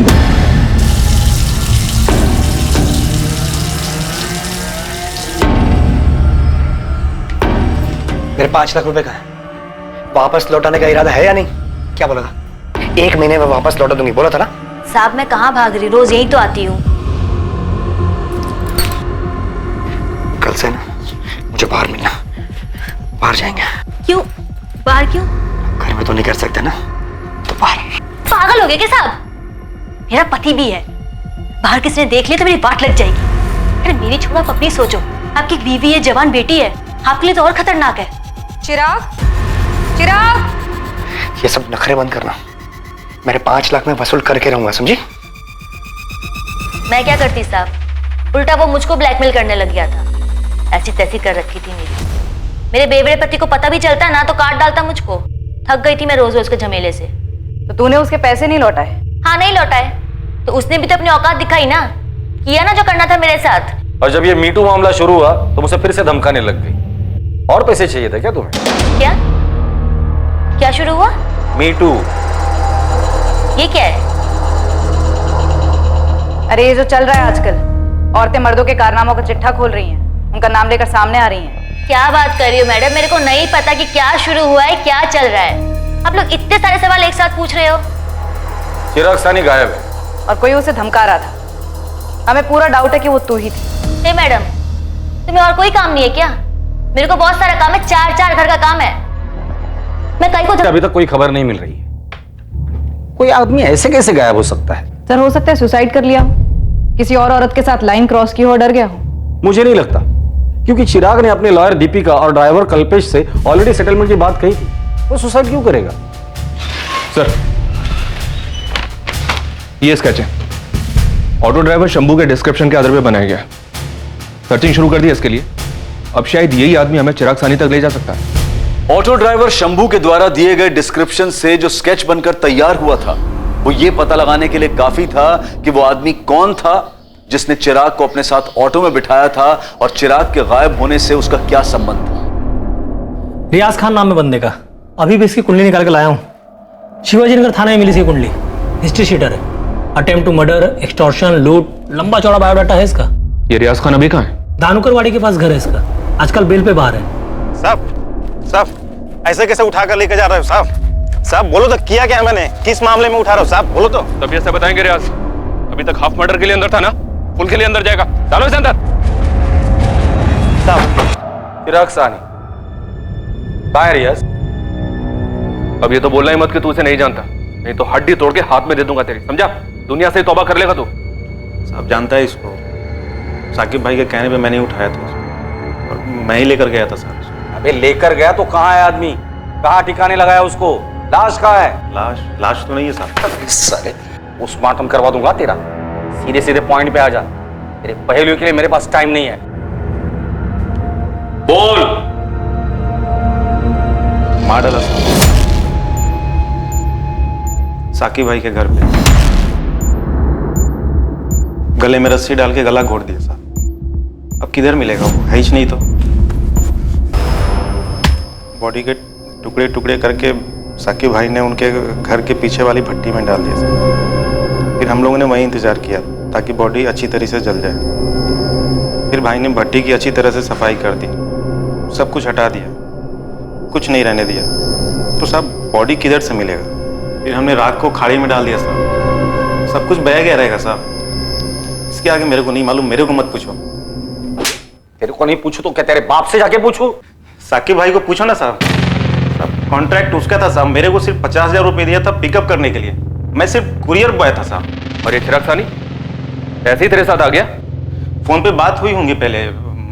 मेरे 5 लाख रुपए का है, वापस लौटाने का इरादा है या नहीं? क्या बोला था? 1 महीने में वापस लौटा दूंगी बोला था ना? साहब मैं कहाँ भाग रही, रोज यही तो आती हूँ। कल से ना मुझे बाहर मिलना, बाहर जाएंगे। क्यों बाहर क्यों? घर में तो नहीं कर सकते ना, तो बाहर। पागल हो गए क्या साहब? मेरा पति भी है, बाहर किसी ने देख लिया तो मेरी बात लग जाएगी। अरे मेरी छोड़ो, आप अपनी सोचो। आपकी बीवी है, जवान बेटी है, आपके लिए तो और खतरनाक है। चिराग, चिराग, ये सब नखरे बंद करना। मेरे 5 लाख में वसूल करके रहूंगा, समझी? मैं क्या करती साहब, उल्टा वो मुझको ब्लैकमेल करने लग गया था। ऐसी तैसी कर रखी थी मेरे बेवड़े पति को पता भी चलता ना तो काट डालता मुझको। थक गई थी मैं रोज रोज के झमेले से। तो तूने उसके पैसे नहीं लौटाए? हाँ नहीं लौटाए, तो उसने भी तो अपनी औकात दिखाई ना, किया ना जो करना था मेरे साथ। और जब ये मीटू मामला शुरू हुआ तो मुझे फिर से धमकाने लग गई। और पैसे चाहिए थे क्या तुम्हें? क्या क्या शुरू हुआ? मीटू। ये क्या है? अरे ये जो चल रहा है आजकल, औरतें मर्दों के कारनामों का चिट्ठा खोल रही हैं, उनका नाम लेकर सामने आ रही हैं। क्या बात कर रही हो मैडम, मेरे को नहीं पता कि क्या शुरू हुआ है, क्या चल रहा है। आप लोग इतने सारे सवाल एक साथ पूछ रहे हो। चिराग सानी गायब है और कोई उसे धमका रहा था। हमें पूरा डाउट है कि वो तू ही थी। हे मैडम, तुम्हें और कोई काम नहीं है क्या? मेरे को बहुत सारा काम है, 4 घर का काम है। मैं कहीं को अभी तक कोई खबर नहीं मिल रही है। कोई आदमी ऐसे कैसे गायब हो सकता है? सर हो सकता है सुसाइड कर लिया हो, किसी और औरत के साथ लाइन क्रॉस की हो, डर गया हो। मुझे नहीं लगता, क्योंकि चिराग ने अपने लॉयर दीपिका और ड्राइवर कल्पेश से ऑलरेडी सेटलमेंट की बात कही थी। वो सुसाइड क्यों करेगा? सर ये स्केच है, ऑटो ड्राइवर शंभू के डिस्क्रिप्शन के आधार पर बनाया गया। सर्चिंग शुरू कर दी इसके लिए। अब शायद यही आदमी हमें चिराग सानी तक ले जा सकता है। ऑटो ड्राइवर शंभू के द्वारा दिए गए डिस्क्रिप्शन से जो स्केच बनकर तैयार हुआ था, वो ये पता लगाने के लिए काफी था कि वो आदमी कौन था जिसने चिराग को अपने साथ ऑटो में बिठाया था और चिराग के गायब होने से उसका क्या संबंध था। रियाज खान नाम है बंदे का। अभी भी इसकी कुंडली निकाल के लाया हूं। शिवाजी नगर थाने में मिली इसकी कुंडली। हिस्ट्री शीटर है, अटेम्प्ट टू मर्डर, एक्सटॉर्शन, लूट, लंबा चौड़ा बायोडाटा है इसका। ये रियाज खान अभी कहां है? दानुकरवाड़ी के पास घर है इसका, आजकल बेल पे बाहर है। साहब ऐसे कैसे उठा कर लेकर जा रहे हो साहब? साहब बोलो तो, किया क्या मैंने, किस मामले में उठा रहा हूँ साहब, बोलो तो। तब ऐसे बताएंगे रियाज, अभी तक हाफ मर्डर के लिए अंदर था ना, फुल के लिए अंदर जाएगा। डालो इसे अंदर। साहब चिराग सानी कहाँ है रियाज? अब ये तो बोलना ही मत कि तू उसे नहीं जानता, नहीं तो हड्डी तोड़ के हाथ में दे दूंगा तेरी, समझा? दुनिया से तौबा कर लेगा तू। साहब जानता है इसको, साकिब भाई के कहने पे मैंने उठाया था उसको और मैं ही लेकर गया था सर। अबे लेकर गया तो कहाँ है आदमी? कहाँ ठिकाने लगाया उसको? लाश कहाँ है? लाश तो नहीं है साहब। साले पोस्टमार्टम करवा दूंगा तेरा। सीधे सीधे पॉइंट पे आ जा, तेरे पहेलियों के लिए मेरे पास टाइम नहीं है। बोल। मार डाला साकिब भाई के घर पे, गले में रस्सी डाल के गला घोट दिया साहब। अब किधर मिलेगा वो, है ही नहीं तो। बॉडी के टुकड़े टुकड़े करके साकिब भाई ने उनके घर के पीछे वाली भट्टी में डाल दिया साहब। फिर हम लोगों ने वहीं इंतजार किया ताकि बॉडी अच्छी तरह से जल जाए। फिर भाई ने भट्टी की अच्छी तरह से सफाई कर दी, सब कुछ हटा दिया, कुछ नहीं रहने दिया। तो साहब बॉडी किधर से मिलेगा? फिर हमने राख को खाड़ी में डाल दिया साहब, सब कुछ बह गया रहेगा साहब। इसके आगे मेरे को नहीं मालूम, मेरे को मत पूछो। तेरे को नहीं पूछू तो क्या तेरे बाप से जाके पूछू? साकिब भाई को पूछो ना साहब। कॉन्ट्रैक्ट उसका था साहब, मेरे को सिर्फ 50,000 रुपये दिया था पिकअप करने के लिए, मैं सिर्फ कुरियर बॉय था साहब। और ये चिराग सानी ऐसे ही तेरे साथ आ गया? फोन पे बात हुई होंगी पहले,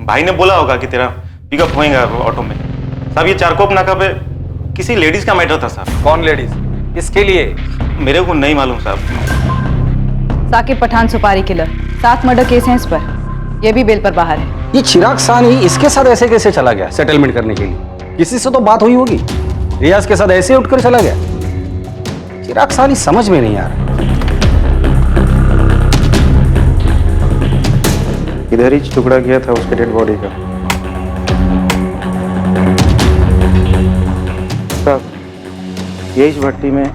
भाई ने बोला होगा कि तेरा पिकअप होएगा ऑटो में साहब। ये चारकोप नाका पे किसी लेडीज का मैटर था साहब। कौन लेडीज? किसके लिए? मेरे को नहीं मालूम साहब। साकिब पठान सुपारी किलर, 7 मर्डर केस हैं इस पर, ये भी बेल पर बाहर है। ये चिराग सानी इसके साथ ऐसे कैसे चला गया सेटलमेंट करने के लिए? किसी से तो बात हुई होगी। रियाज के साथ ऐसे उठकर चला गया? चिराग सानी समझ में नहीं आ रहा। इधर ही टुकड़ा किया था उसके डेड बॉडी का साहब। यही भट्टी में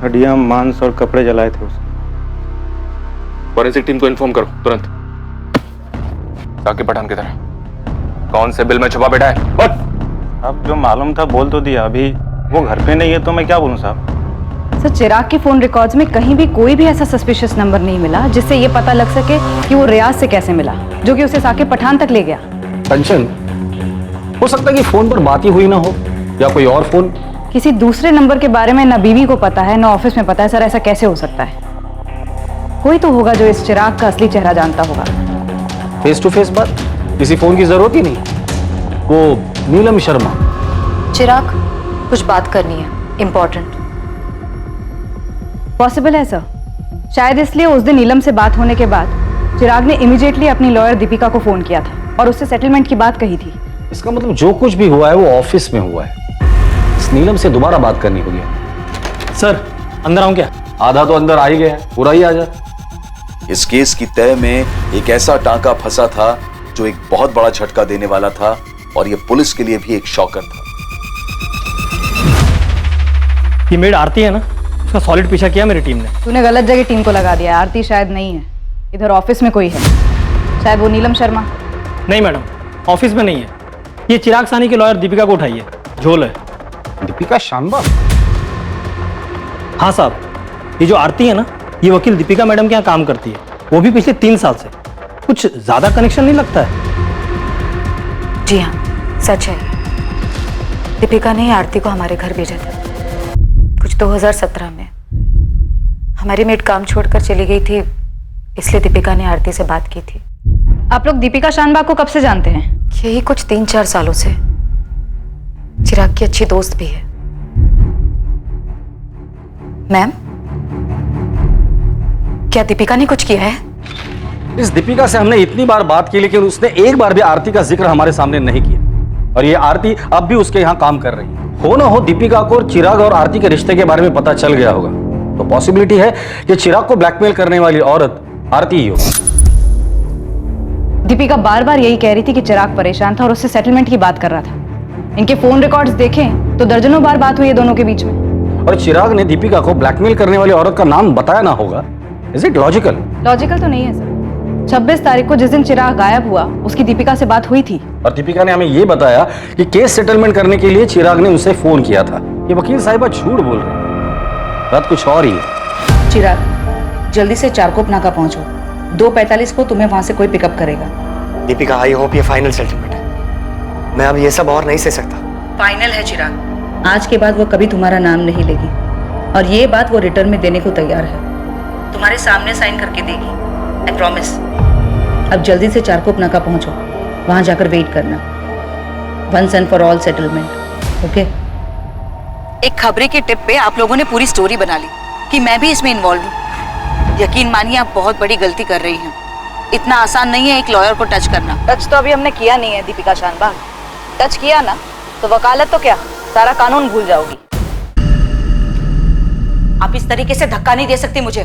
हड्डियां, मांस और कपड़े जलाए थे उसने। फॉरेंसिक टीम को इन्फॉर्म करो तुरंत। साकिब पठान की तरह कौन से बिल में छुपा बैठा है? अब जो मालूम था बोल तो दिया, अभी वो घर पे नहीं है तो मैं क्या बोलूं साहब। सर चिराग के फोन रिकॉर्ड्स में कहीं भी कोई भी ऐसा सस्पिशियस नंबर नहीं मिला जिससे ये पता लग सके कि वो रियाज से कैसे मिला, जो कि उसे साकिब पठान तक ले गया। कंचन, हो सकता है कि फोन पर बात ही हुई ना हो, या कोई और फोन। किसी दूसरे नंबर के बारे में ना बीवी को पता है ना ऑफिस में पता है। सर ऐसा कैसे हो सकता है? कोई तो होगा जो इस चिराग का असली चेहरा जानता होगा। फेस टू फेस बात, किसी फोन की जरूरत ही नहीं। वो नीलम शर्मा। चिराग, कुछ बात करनी है, इंपॉर्टेंट। पॉसिबल है सर, शायद इसलिए उस दिन नीलम से बात होने के बाद चिराग ने इमीडिएटली अपनी लॉयर दीपिका को फोन किया था और उससे सेटलमेंट की बात कही थी। इसका मतलब जो कुछ भी हुआ है वो ऑफिस में हुआ है। इस नीलम से दोबारा बात करनी होगी। सर अंदर आऊं क्या? आधा तो अंदर आ ही गया, पूरा ही आ जा। इस केस की तय में एक ऐसा टांका फंसा था जो एक बहुत बड़ा झटका देने वाला था, और यह पुलिस के लिए भी एक शॉकर था। ये मेड आरती है ना, उसका सॉलिड पीछा किया मेरी टीम ने। तूने गलत जगह टीम को लगा दिया। आरती शायद नहीं है, इधर ऑफिस में कोई है, शायद वो नीलम शर्मा। नहीं मैडम, ऑफिस में नहीं है। ये चिराग सानी के लॉयर दीपिका को उठाइए, झोल है। दीपिका शानबाग? हाँ साहब, ये जो आरती है ना, ये वकील दीपिका मैडम के यहाँ काम करती है, वो भी पिछले 3 साल से। कुछ ज्यादा कनेक्शन नहीं लगता है? जी हाँ, सच है। दीपिका ने आरती को हमारे घर भेजा था कुछ 2017 में। हमारी मेड काम छोड़कर चली गई थी, इसलिए दीपिका ने आरती से बात की थी। आप लोग दीपिका शानबाग को कब से जानते हैं? यही कुछ 3-4 सालों से। चिराग की अच्छी दोस्त भी है। मैम, क्या दीपिका ने कुछ किया है? इस दीपिका से हमने इतनी बार बात की, लेकिन उसने एक बार भी आरती का जिक्र हमारे सामने नहीं किया। और ये आरती अब भी उसके यहाँ काम कर रही है। हो ना हो दीपिका को चिराग और आरती के रिश्ते के बारे में पता चल गया होगा, तो पॉसिबिलिटी है कि चिराग को ब्लैकमेल करने वाली औरत आरती ही हो। दीपिका बार बार यही कह रही थी कि चिराग परेशान था और उससे सेटलमेंट की बात कर रहा था। इनके फोन रिकॉर्ड्स देखें तो दर्जनों बार बात हुई है दोनों के बीच में। और चिराग ने दीपिका को ब्लैकमेल करने वाली औरत का नाम बताया ना होगा। Is it logical? लॉजिकल तो नहीं है सर। 26 तारीख को जिस दिन चिराग गायब हुआ, उसकी दीपिका से बात हुई थी। और दीपिका ने हमें यह बताया कि केस सेटलमेंट करने के लिए चिराग ने उसे फोन किया था। ये वकील साहिबा झूठ बोल रहे हैं, बात कुछ और ही है। चिराग, जल्दी से चारकोप नाका पहुंचो। 2:45 को तुम्हें वहां से कोई पिकअप करेगा। दीपिका, आई होप ये फाइनल सेटलमेंट है। मैं अब ये सब और नहीं सह सकता। फाइनल है चिराग, आज के बाद वो कभी तुम्हारा नाम नहीं लेगी, और ये बात वो रिटर्न में देने को तैयार है। तुम्हारे सामने साइन करके देगी, आई प्रॉमिस। अब जल्दी से चारकोप नाका पहुंचो, वहां जाकर वेट करना। Once and for all settlement, okay? एक खबरी के टिप पे आप लोगों ने पूरी स्टोरी बना ली कि मैं भी इसमें इन्वॉल्व हूँ। यकीन मानिए आप बहुत बड़ी गलती कर रही हैं। इतना आसान नहीं है एक लॉयर को टच करना। टच तो अभी हमने किया नहीं है दीपिका शानबाग। टच किया ना तो वकालत तो क्या, सारा कानून भूल जाओगी। आप इस तरीके से धक्का नहीं दे सकती मुझे।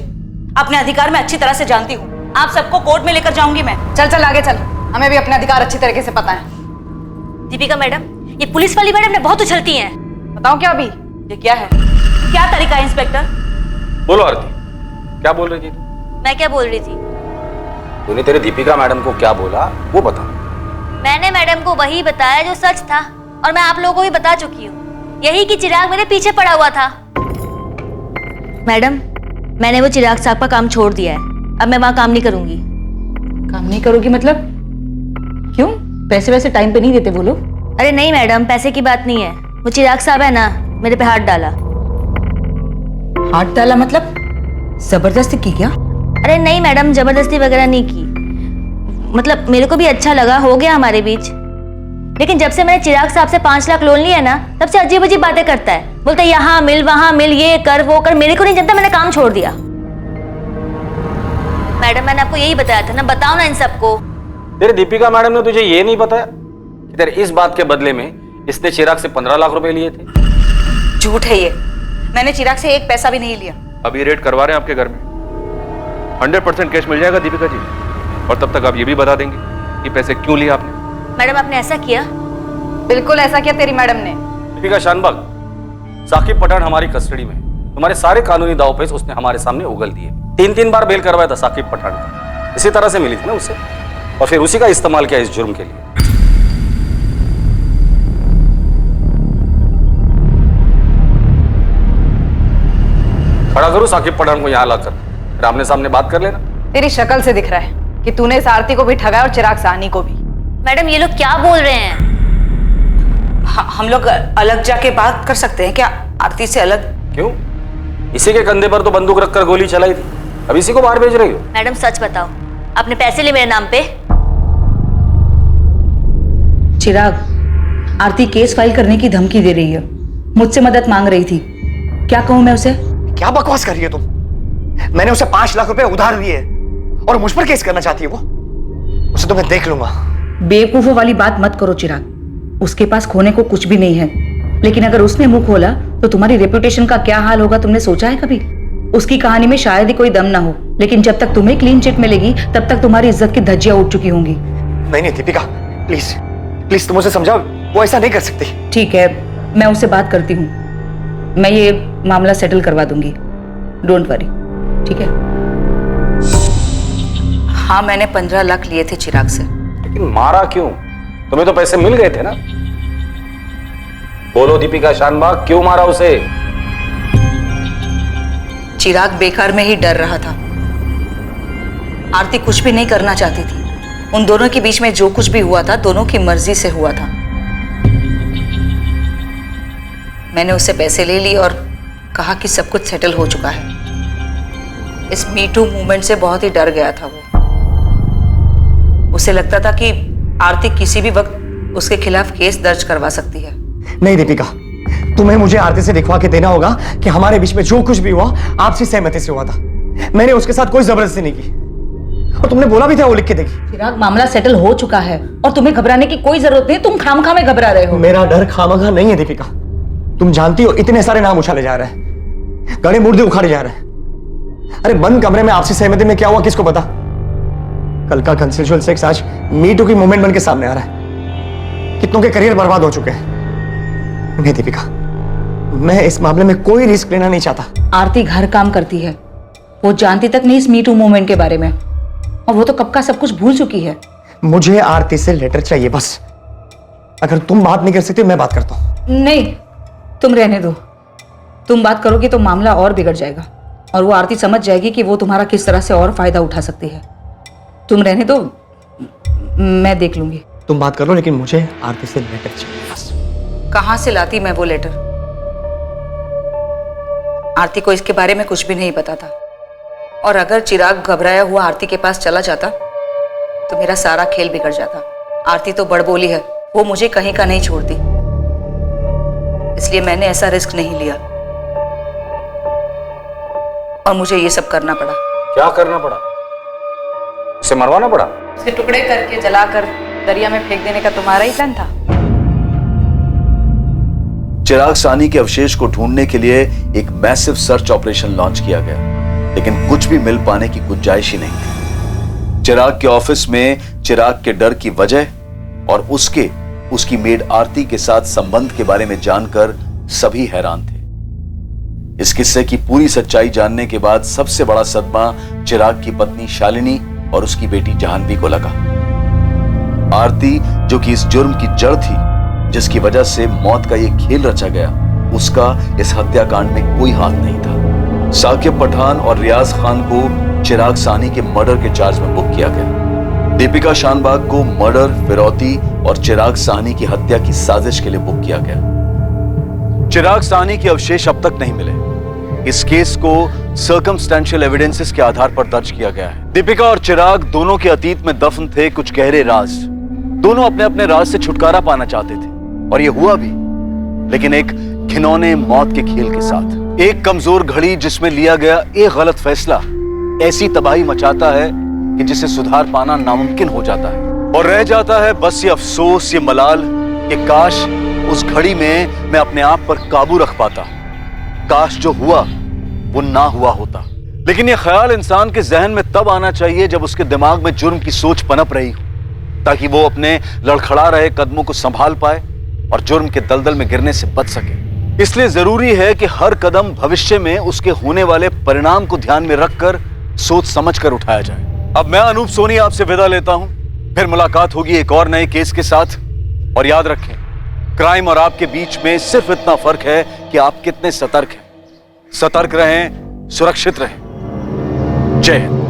अपने अधिकार में अच्छी तरह से जानती हूँ। आप सबको कोर्ट में लेकर जाऊंगी मैं। चल चल आगे चल, हमें भी अपने अधिकार अच्छी तरीके से पता है। दीपिका मैडम, ये पुलिस वाली मैडम ने बहुत उछलती हैं। बताओ क्या अभी? ये क्या है? क्या तरीका है इंस्पेक्टर? बोलो आरती, क्या बोल रही थी तू? मैं क्या बोल रही थी? तूने तेरे दीपिका मैडम को क्या बोला वो बता। मैंने मैडम को वही बताया जो सच था, और मैं आप लोगों को भी बता चुकी हूँ। यही कि चिराग मेरे पीछे पड़ा हुआ था। मैडम, मैंने वो चिराग साहब का काम छोड़ दिया है। अब मैं वहां काम नहीं करूंगी। काम नहीं करोगी मतलब? क्यों? पैसे वैसे टाइम पे नहीं देते वो लोग? अरे नहीं मैडम, पैसे की बात नहीं है। वो चिराग साहब है ना, मेरे पे हाथ डाला। हाथ डाला मतलब जबरदस्ती की क्या? अरे नहीं मैडम, जबरदस्ती वगैरह नहीं की। मतलब मेरे को भी अच्छा लगा, हो गया हमारे बीच। लेकिन जब से मैंने चिराग साहब से 5 लाख लोन लिया ना, तब से अजीब अजीब बातें करता है। बोलता है यहाँ मिल वहां मिल, ये कर वो कर। मेरे को नहीं जानता, मैंने काम छोड़ दिया। मैडम, मैंने आपको यही बताया था ना, बताओ ना इन सबको। तेरे दीपिका मैडम ने तुझे ये नहीं बताया कि तेरे इस बात के बदले में इसने चिराग से 15 लाख रुपए लिए थे? झूठ है ये। मैंने चिराग से 1 पैसा भी नहीं लिया। अभी रेड करवा रहे हैं आपके घर में, 100% कैश मिल जाएगा दीपिका जी। और तब तक आप ये भी बता देंगे कि पैसे क्यों लिए आपने। मैडम, आपने ऐसा किया? बिल्कुल ऐसा किया तेरी मैडम ने। दीपिका शानबाग, साकिब पठान हमारी कस्टडी में। तुम्हारे सारे कानूनी दांवपेच उसने हमारे सामने उगल दिए। 3-3 बार बेल करवाया था साकिब पठान का। इसी तरह से मिली थी ना उससे, और फिर उसी का इस्तेमाल किया इस जुर्म के लिए। खड़ा करो साकिब पठान को यहाँ लाकर, फिर आमने सामने बात कर लेना। तेरी शक्ल से दिख रहा है कि तूने इस आरती को भी ठगा और चिराग साहनी को भी। मैडम, ये लोग क्या बोल रहे हैं? हम लोग अलग जाके बात कर सकते हैं क्या, आरती से अलग? क्यों? इसी के कंधे पर तो बंदूक रखकर गोली चलाई थी, अब इसी को बाहर भेज रही हो? मैडम सच बताओ, आपने पैसे लिए मेरे नाम पे? चिराग, आरती केस फाइल करने की धमकी दे रही है, मुझसे मदद मांग रही थी। क्या कहूं मैं उसे? क्या बकवास कर रही है तुम? मैंने उसे 5 लाख रुपए उधार दिए और मुझ पर केस करना चाहती है वो? उसे तो मैं देख लूंगा। बेवकूफों वाली बात मत करो चिराग, उसके पास खोने को कुछ भी नहीं है, लेकिन अगर उसने मुंह खोला तो तुम्हारी रेपुटेशन का क्या हाल होगा, तुमने सोचा है कभी? उसकी कहानी में शायद ही कोई दम ना हो, लेकिन जब तक तुम्हें क्लीन चिट मिलेगी तब तक तुम्हारी इज्जत की धज्जियां उठ चुकी होंगी। नहीं दीपिका, प्लीज प्लीज तुम उसे समझाओ, वो ऐसा नहीं कर सकती। ठीक है, मैं उससे बात करती हूँ, मैं ये मामला सेटल करवा दूंगी, डोंट वरी, ठीक है? हाँ, मैंने 15 लाख लिए थे चिराग से। लेकिन मारा क्यों? तुम्हें तो पैसे मिल गए थे ना? बोलो दीपिका शानबाग, क्यों मारा उसे? चिराग बेकार में ही डर रहा था। आरती कुछ भी नहीं करना चाहती थी, उन दोनों के बीच में जो कुछ भी हुआ था दोनों की मर्जी से हुआ था। मैंने उससे पैसे ले लिए और कहा कि सब कुछ सेटल हो चुका है। इस मी टू मूवमेंट से बहुत ही डर गया था वो। उसे लगता था कि आरती किसी भी वक्त उसके खिलाफ केस दर्ज करवा सकती है। नहीं दीपिका, तुम्हें मुझे आरती से दिखवा के देना होगा कि हमारे बीच में जो कुछ भी हुआ आपसी सहमति से हुआ था। मैंने उसके साथ कोई जबरदस्ती नहीं की और तुमने बोला भी था वो लिख के देगी। चिराग, मामला सेटल हो चुका है और तुम्हें घबराने की कोई जरूरत नहीं, तुम खामखा में घबरा रहे हो। मेरा डर खामखा नहीं है दीपिका, तुम जानती हो इतने सारे नाम उछाले जा रहे हैं, गड़े मुर्दे उखाड़े जा रहे हैं। अरे बंद कमरे में आपसी सहमति में क्या हुआ किसको पता? कल का कंसेंशुअल सेक्स आज मी टू की मूवमेंट बन के सामने आ रहा है। कितनों के करियर बर्बाद हो चुके हैं। नहीं दीपिका, मैं इस मामले में कोई रिस्क लेना नहीं चाहता। आरती घर काम करती है, वो जानती तक नहीं इस मी टू मूवमेंट के बारे में, और वो तो कब का सब कुछ भूल चुकी है। मुझे आरती से लेटर चाहिए बस। अगर तुम बात नहीं कर सकती मैं बात करता हूं। नहीं, तुम रहने दो। तुम बात करोगे तो मामला और बिगड़ जाएगा और वो आरती समझ जाएगी कि वो तुम्हारा किस तरह से और फायदा उठा सकती है। तुम रहने दो, मैं देख लूंगी। तुम बात करो, लेकिन मुझे आरती से लेटर चाहिए बस। कहां से लाती मैं वो लेटर? आरती को इसके बारे में कुछ भी नहीं पता था, और अगर चिराग घबराया हुआ आरती के पास चला जाता तो मेरा सारा खेल बिगड़ जाता। आरती तो बड़बोली है, वो मुझे कहीं का नहीं छोड़ती, इसलिए मैंने ऐसा रिस्क नहीं लिया और मुझे ये सब करना पड़ा। क्या करना पड़ा? उसे मरवाना पड़ा? उसके टुकड़े करके जलाकर दरिया में फेंक देने का तुम्हारा ही प्लान था? चिराग सानी के अवशेष को ढूंढने के लिए एक मैसिव सर्च ऑपरेशन लॉन्च किया गया, लेकिन कुछ भी मिल पाने की गुंजाइश ही नहीं थी। चिराग के ऑफिस में चिराग के डर की वजह और उसकी मेड आरती के साथ संबंध के बारे में जानकर सभी हैरान थे। इस किस्से की पूरी सच्चाई जानने के बाद सबसे बड़ा सदमा चिराग की पत्नी शालिनी और उसकी बेटी जाह्नवी को लगा। आरती, जो कि इस जुर्म की जड़ थी जिसकी वजह से मौत का यह खेल रचा गया, उसका इस हत्याकांड में कोई हाथ नहीं था। साकिब पठान और रियाज खान को चिराग सानी के मर्डर के चार्ज में बुक किया गया। दीपिका शानबाग को मर्डर, फिरौती और चिराग सानी की हत्या की साजिश के लिए बुक किया गया। चिराग सानी के अवशेष अब तक नहीं मिले। इस केस को सर्कमस्टेंशियल एविडेंसेस के आधार पर दर्ज किया गया है। दीपिका और चिराग दोनों के अतीत में दफन थे कुछ गहरे राज। दोनों अपने अपने राज से छुटकारा पाना चाहते थे और ये हुआ भी, लेकिन एक घिनौने मौत के खेल के साथ। एक कमजोर घड़ी जिसमें लिया गया एक गलत फैसला ऐसी तबाही मचाता है कि जिसे सुधार पाना नामुमकिन हो जाता है, और रह जाता है बस ये अफसोस, ये मलाल कि काश उस घड़ी में मैं अपने आप पर काबू रख पाता। काश जो हुआ वो ना हुआ होता। लेकिन ये ख्याल इंसान के जहन में तब आना चाहिए जब उसके दिमाग में जुर्म की सोच पनप रही हो, ताकि वो अपने लड़खड़ा रहे कदमों को संभाल पाए और जुर्म के दलदल में गिरने से बच सके। इसलिए जरूरी है कि हर कदम भविष्य में उसके होने वाले परिणाम को ध्यान में रखकर सोच समझकर उठाया जाए। अब मैं अनूप सोनी आपसे विदा लेता हूं, फिर मुलाकात होगी एक और नए केस के साथ। और याद रखें, क्राइम और आपके बीच में सिर्फ इतना फर्क है कि आप कितने सतर्क हैं। सतर्क रहें, सुरक्षित रहें। जय हिंद।